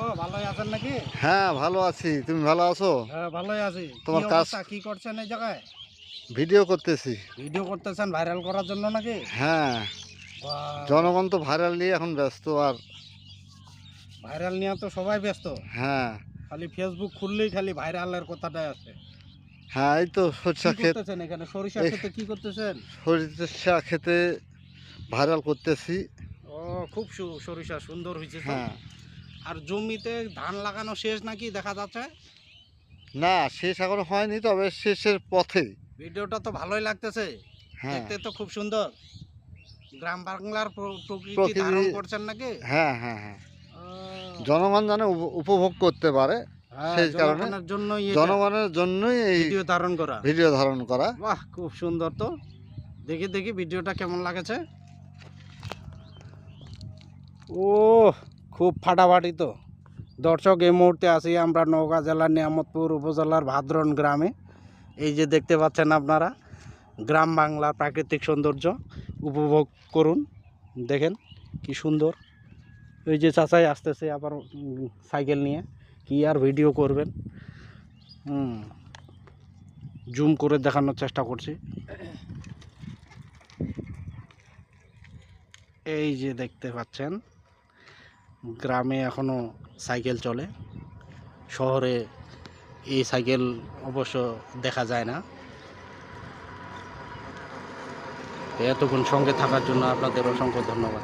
ও ভালোই আছেন নাকি? হ্যাঁ, ভালো আছি। তুমি ভালো আছো? হ্যাঁ ভালোই আছি। তোমার কি কাজ? অবস্থা? কি করছেন এই জায়গায়? ভিডিও করতেছি। ভিডিও করতেছেন ভাইরাল করার জন্য নাকি? হ্যাঁ, বাহ, জনগণ তো ভাইরাল নিয়ে এখন ব্যস্ত আর। ভাইরাল নিয়ে তো সবাই ব্যস্ত। হ্যাঁ, খালি ফেসবুক খুললেই খালি ভাইরালের কথাটাই আসে। হ্যাঁ, এই তো কি সরিষা ক্ষেত। করতেছেন এখানে? সরিষা এই ক্ষেতে কি করতেছেন? সরিষা ক্ষেতে ভাইরাল করতেছি। ও খুব সরিষা সুন্দর হয়েছে তো। হ্যাঁ, আর জমিতে ধান লাগানো শেষ নাকি দেখা যাচ্ছে? না শেষ এখনো হয়নি, তবে শেষের পথে। ভিডিওটা তো ভালোই লাগতেছে। হ্যাঁ, দেখতে তো খুব সুন্দর। গ্রাম বাংলার প্রকৃতি প্রকৃতি। ধারণ করছেন নাকি? হ্যাঁ, হ্যাঁ, হ্যাঁ, ও, জনগণ যেন উপভোগ করতে পারে হ্যাঁ সেই কারণে জনগণের জন্যই এটা জনগণের জন্যই এই ভিডিও ধারণ করা। ভিডিও ধারণ করা। বাহ খুব সুন্দর তো। দেখি দেখি ভিডিওটা কেমন লাগেছে। ও খুব ফাটাফাটি তো। দর্শক এই মুহূর্তে আছি আমরা নওগাঁ জেলার নিয়ামতপুর উপজেলার ভাদ্রন গ্রামে। এই যে দেখতে পাচ্ছেন আপনারা গ্রাম বাংলার প্রাকৃতিক সৌন্দর্য উপভোগ করুন। দেখেন কি সুন্দর। এই যে চাচাই আসতেছে আবার সাইকেল নিয়ে, কি আর ভিডিও করবেন। জুম করে দেখানোর চেষ্টা করছি। এই যে দেখতে পাচ্ছেন গ্রামে এখনো সাইকেল চলে, শহরে এই সাইকেল অবশ্য দেখা যায় না। এতক্ষণ সঙ্গে থাকার জন্য আপনাদের অসংখ্য ধন্যবাদ।